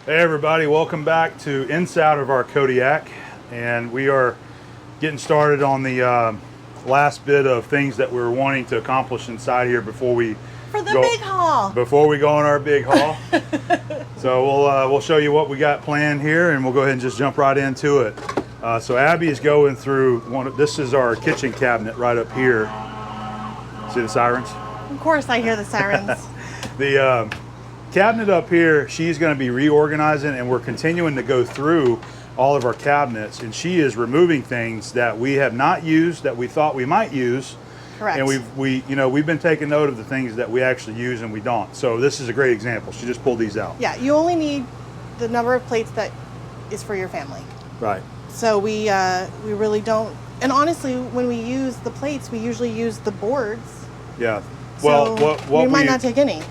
Hey everybody, welcome back to inside of our Kodiak, and we are getting started on the last bit of things that we're wanting to accomplish inside here before we big haul. Before we go on our big haul. So we'll show you what we got planned here, and we'll go ahead and just jump right into it. So Abby is going through this is our kitchen cabinet right up here. See the sirens? Of course I hear the sirens. The cabinet up here, she's going to be reorganizing, and we're continuing to go through all of our cabinets, and she is removing things that we have not used that we thought we might use. Correct. And we've been taking note of the things that we actually use and we don't. So this is a great example. She just pulled these out. Yeah, you only need the number of plates that is for your family. Right. So we really don't. And honestly, when we use the plates, we usually use the boards. Yeah. Well, so what we might not take any.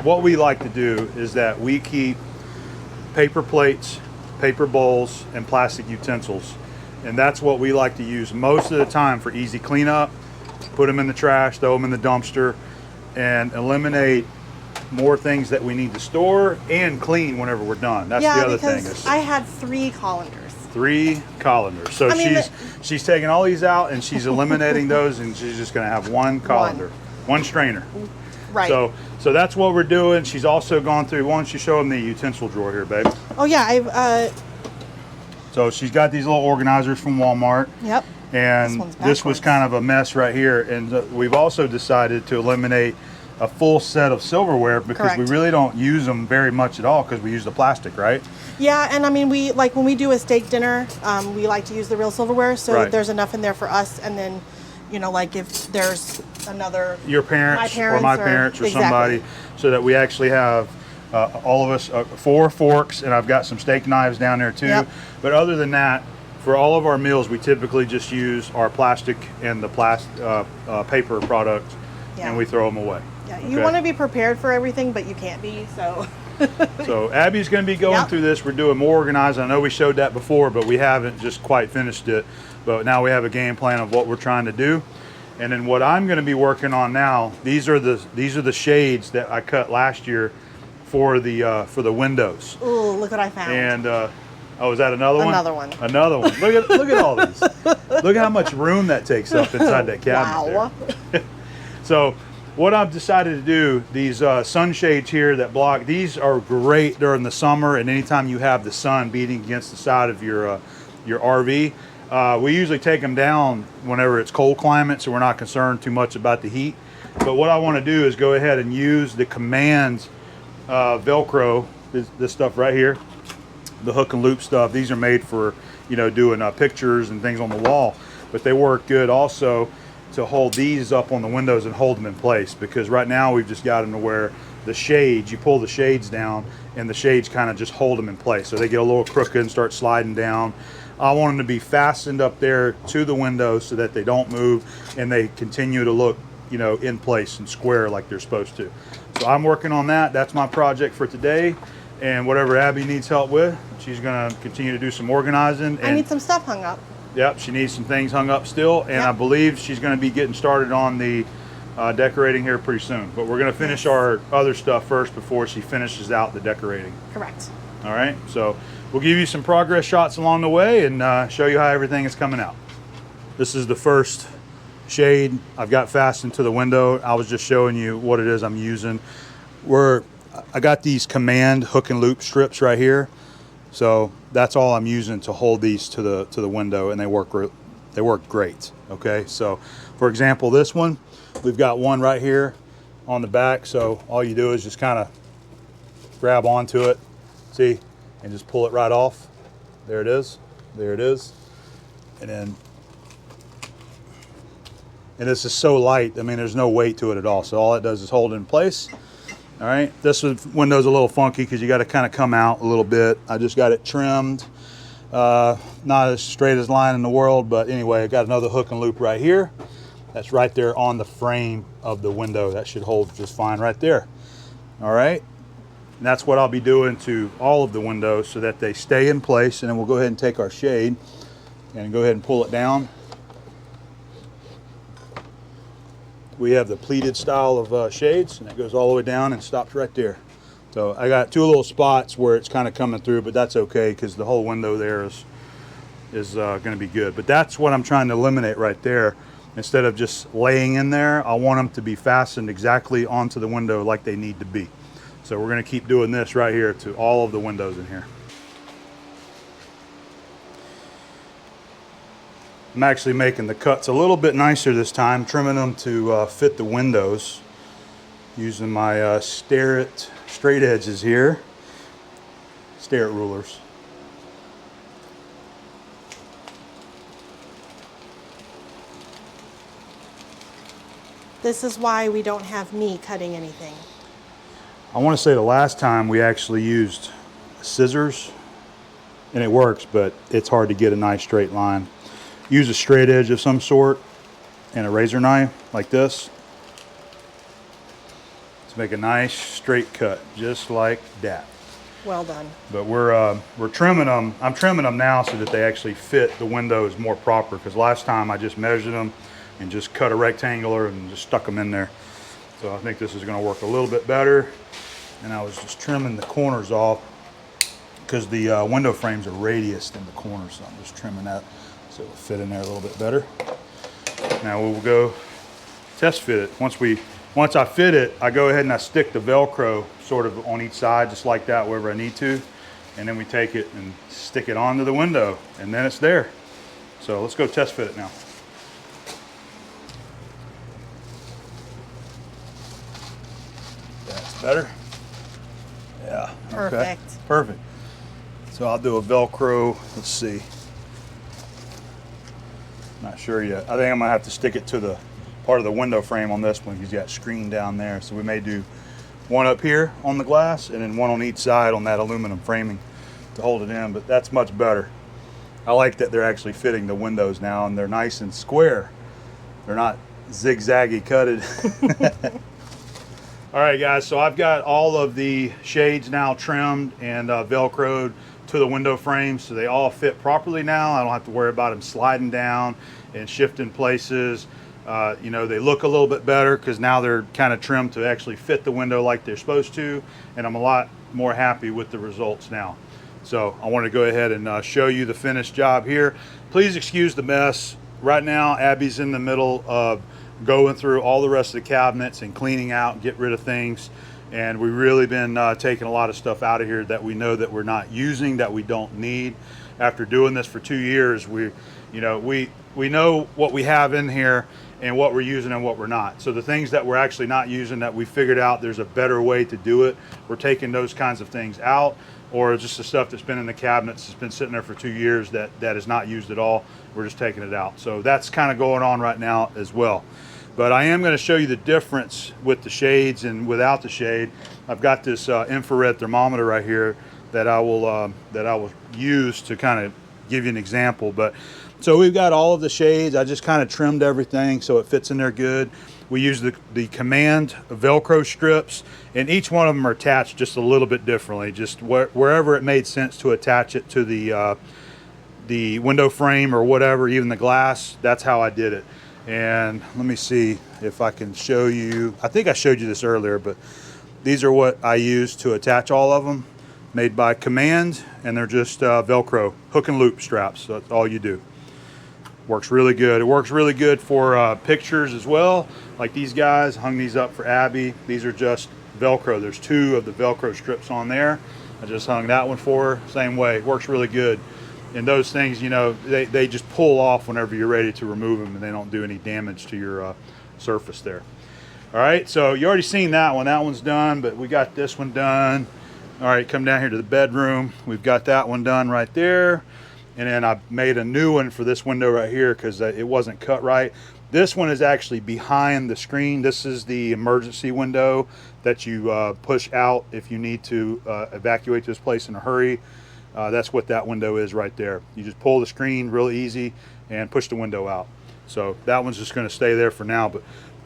What we like to do is that we keep paper plates, paper bowls, and plastic utensils. And that's what we like to use most of the time for easy cleanup. Put them in the trash, throw them in the dumpster, and eliminate more things that we need to store and clean whenever we're done. That's the other thing. I had 3 colanders. 3 colanders. So she's taking all these out and she's eliminating those, and she's just going to have one colander, one strainer. Right. So that's what we're doing. She's also gone through. Why don't you show them the utensil drawer here, babe? Oh yeah, So she's got these little organizers from Walmart. Yep. And this was kind of a mess right here. And we've also decided to eliminate a full set of silverware because we really don't use them very much at all because we use the plastic, right? Yeah, and I mean, we like when we do a steak dinner, we like to use the real silverware, so there's enough in there for us, and then, you know, like if there's another, your parents or my parents or somebody, so that we actually have all of us 4 forks, and I've got some steak knives down there too. Yep. But other than that, for all of our meals, we typically just use our plastic and the paper product, and we throw them away. Yeah, you want to be prepared for everything, but you can't be, so. So Abby's going to be going through this. We're doing more organized. I know we showed that before, but we haven't just quite finished it. But now we have a game plan of what we're trying to do. And then what I'm going to be working on now, these are the shades that I cut last year for the windows. Ooh, look what I found. And oh, is that another one? Another one. Another one. Look at all these. Look at how much room that takes up inside that cabinet. Wow. So what I've decided to do, these sunshades here that block, these are great during the summer and anytime you have the sun beating against the side of your RV. We usually take them down whenever it's cold climate, so we're not concerned too much about the heat. But what I want to do is go ahead and use the Command Velcro, this stuff right here, the hook and loop stuff. These are made for, you know, doing pictures and things on the wall, but they work good also to hold these up on the windows and hold them in place, because right now we've just got them to where the shades, you pull the shades down and the shades kind of just hold them in place, so they get a little crooked and start sliding down. I want them to be fastened up there to the windows so that they don't move and they continue to look, you know, in place and square like they're supposed to. So I'm working on that. That's my project for today, and whatever Abby needs help with, she's going to continue to do some organizing. I need some stuff hung up. Yep, she needs some things hung up still, and I believe she's going to be getting started on the decorating here pretty soon. But we're going to finish our other stuff first before she finishes out the decorating. Correct. All right, so we'll give you some progress shots along the way and show you how everything is coming out. This is the first shade I've got fastened to the window. I was just showing you what it is I'm using. I got these Command hook and loop strips right here. So that's all I'm using to hold these to the window, and they work great. Okay, so for example, this one, we've got one right here on the back. So all you do is just kind of grab onto it, see, and just pull it right off. There it is. There it is. And this is so light. I mean, there's no weight to it at all. So all it does is hold it in place. All right, this window's a little funky because you got to kind of come out a little bit. I just got it trimmed, not as straight as line in the world, but anyway, I got another hook and loop right here. That's right there on the frame of the window. That should hold just fine right there. All right, and that's what I'll be doing to all of the windows so that they stay in place. And then we'll go ahead and take our shade and go ahead and pull it down. We have the pleated style of shades, and it goes all the way down and stops right there. So I got two little spots where it's kind of coming through, but that's okay because the whole window there is going to be good. But that's what I'm trying to eliminate right there. Instead of just laying in there, I want them to be fastened exactly onto the window like they need to be. So we're going to keep doing this right here to all of the windows in here. I'm actually making the cuts a little bit nicer this time, trimming them to fit the windows. Using my Starrett straight edges here, Starrett rulers. This is why we don't have me cutting anything. I want to say the last time we actually used scissors, and it works, but it's hard to get a nice straight line. Use a straight edge of some sort and a razor knife like this. Make a nice straight cut, just like that. Well done. But we're trimming them. I'm trimming them now so that they actually fit the windows more proper. Because last time I just measured them and just cut a rectangular and just stuck them in there. So I think this is going to work a little bit better. And I was just trimming the corners off because the window frames are radiused in the corners. So I'm just trimming that so it'll fit in there a little bit better. Now we'll go test fit it. Once I fit it, I go ahead and I stick the Velcro sort of on each side, just like that, wherever I need to. And then we take it and stick it onto the window, and then it's there. So let's go test fit it now. That's better. Yeah. Perfect. Okay. Perfect. So I'll do a Velcro, let's see. Not sure yet. I think I'm gonna have to stick it to the part of the window frame on this one because you got screen down there. So we may do one up here on the glass and then one on each side on that aluminum framing to hold it in, but that's much better. I like that they're actually fitting the windows now and they're nice and square. They're not zigzaggy cutted. All right guys, so I've got all of the shades now trimmed and Velcroed to the window frames, so they all fit properly now. I don't have to worry about them sliding down and shifting places. You know, they look a little bit better because now they're kind of trimmed to actually fit the window like they're supposed to, and I'm a lot more happy with the results now. So I want to go ahead and show you the finished job here. Please excuse the mess. Right now, Abby's in the middle of going through all the rest of the cabinets and cleaning out and get rid of things, and we've really been taking a lot of stuff out of here that we know that we're not using, that we don't need. After doing this for 2 years, we know what we have in here and what we're using and what we're not. So the things that we're actually not using, that we figured out there's a better way to do it, we're taking those kinds of things out, or just the stuff that's been in the cabinets, that's been sitting there for 2 years that is not used at all, we're just taking it out. So that's kind of going on right now as well. But I am going to show you the difference with the shades and without the shade. I've got this infrared thermometer right here that I will use to kind of give you an example. But so we've got all of the shades. I just kind of trimmed everything so it fits in there good. We use the Command Velcro strips, and each one of them are attached just a little bit differently, just wherever it made sense to attach it to the window frame or whatever, even the glass. That's how I did it. And let me see if I can show you. I think I showed you this earlier, but these are what I use to attach all of them, made by Command, and they're just Velcro hook and loop straps. So that's all you do. Works really good. It works really good for pictures as well. Like these guys, hung these up for Abby. These are just Velcro. There's 2 of the Velcro strips on there. I just hung that one for her. Same way. Works really good. And those things, you know, they just pull off whenever you're ready to remove them, and they don't do any damage to your surface there. All right, so you already seen that one. That one's done, but we got this one done. All right, come down here to the bedroom. We've got that one done right there. And then I made a new one for this window right here because it wasn't cut right. This one is actually behind the screen. This is the emergency window that you push out if you need to evacuate this place in a hurry. That's what that window is right there. You just pull the screen real easy and push the window out. So that one's just going to stay there for now. But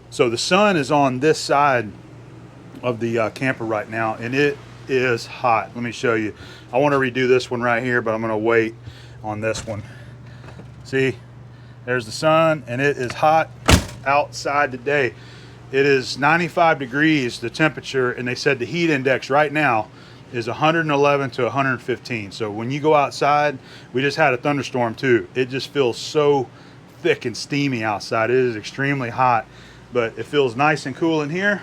so the sun is on this side of the camper right now, and it is hot. Let me show you. I want to redo this one right here, but I'm going to wait on this one. See, there's the sun, and it is hot outside today. it is 95 degrees, the temperature, and they said the heat index right now is 111 to 115. So when you go outside, we just had a thunderstorm too. It just feels so thick and steamy outside. It is extremely hot, but it feels nice and cool in here.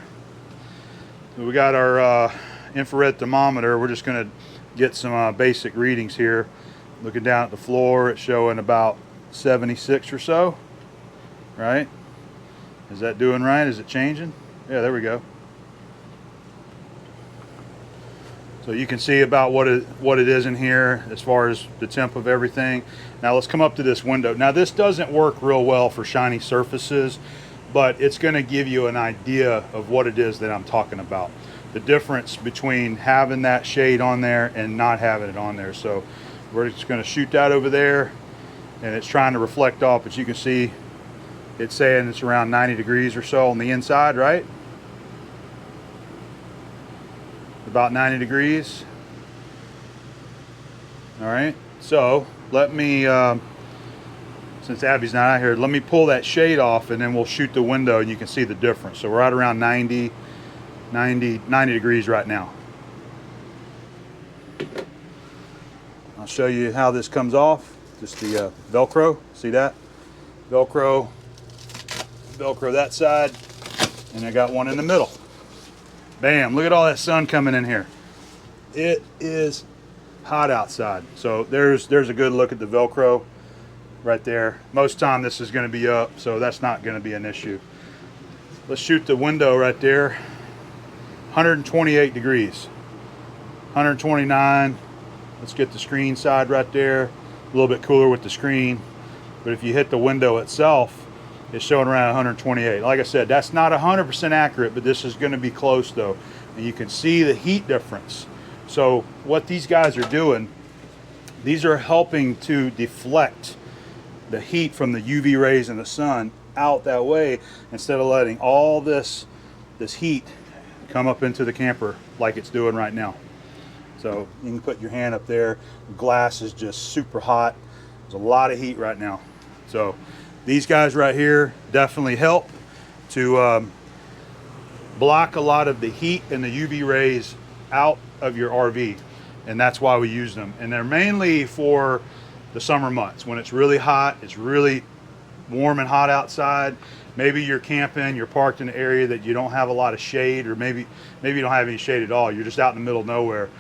We got our infrared thermometer. We're just gonna get some basic readings here. Looking down at the floor, it's showing about 76 or so, right? Is that doing right? Is it changing? Yeah, there we go. So you can see about what it is in here as far as the temp of everything. Now let's come up to this window. Now this doesn't work real well for shiny surfaces, but it's going to give you an idea of what it is that I'm talking about. The difference between having that shade on there and not having it on there. So we're just going to shoot that over there, and it's trying to reflect off, but you can see it's saying it's around 90 degrees or so on the inside, right? About 90 degrees. All right, so let me, since Abby's not out here, let me pull that shade off, and then we'll shoot the window and you can see the difference. So we're right around 90 degrees right now. I'll show you how this comes off. Just the Velcro, see that? Velcro that side, and I got one in the middle. Bam, look at all that sun coming in here. It is hot outside. So there's a good look at the Velcro right there. Most time this is gonna be up, so that's not gonna be an issue. Let's shoot the window right there. 128 degrees, 129. Let's get the screen side right there. A little bit cooler with the screen, but if you hit the window itself, it's showing around 128. Like I said, that's not 100% accurate, but this is going to be close though. And you can see the heat difference. So what these guys are doing, these are helping to deflect the heat from the UV rays in the sun out that way, instead of letting all this heat come up into the camper like it's doing right now. So you can put your hand up there. The glass is just super hot. There's a lot of heat right now. So these guys right here definitely help to block a lot of the heat and the UV rays out of your RV, and that's why we use them. And they're mainly for the summer months when it's really hot, it's really warm and hot outside. Maybe you're camping, you're parked in an area that you don't have a lot of shade, or maybe you don't have any shade at all. You're just out in the middle of nowhere.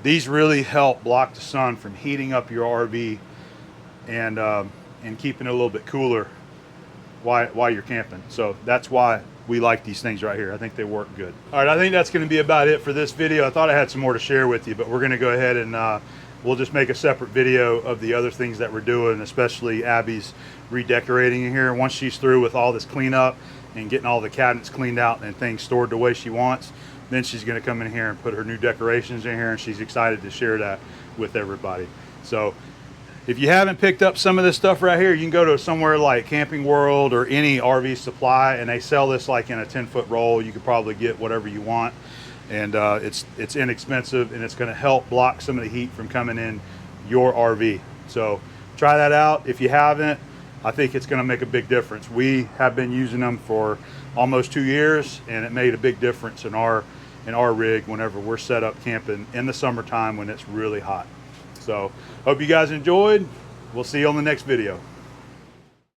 These really help block the sun from heating up your RV and keeping it a little bit cooler while you're camping. So that's why we like these things right here. I think they work good. All right, I think that's going to be about it for this video. I thought I had some more to share with you, but we're going to go ahead and we'll just make a separate video of the other things that we're doing, especially Abby's redecorating in here. Once she's through with all this cleanup and getting all the cabinets cleaned out and things stored the way she wants, then she's going to come in here and put her new decorations in here, and she's excited to share that with everybody. So if you haven't picked up some of this stuff right here, you can go to somewhere like Camping World or any RV supply, and they sell this like in a 10-foot roll. You could probably get whatever you want, and it's inexpensive, and it's going to help block some of the heat from coming in your RV. So try that out. If you haven't, I think it's going to make a big difference. We have been using them for almost 2 years, and it made a big difference in our rig whenever we're set up camping in the summertime when it's really hot. So hope you guys enjoyed. We'll see you on the next video.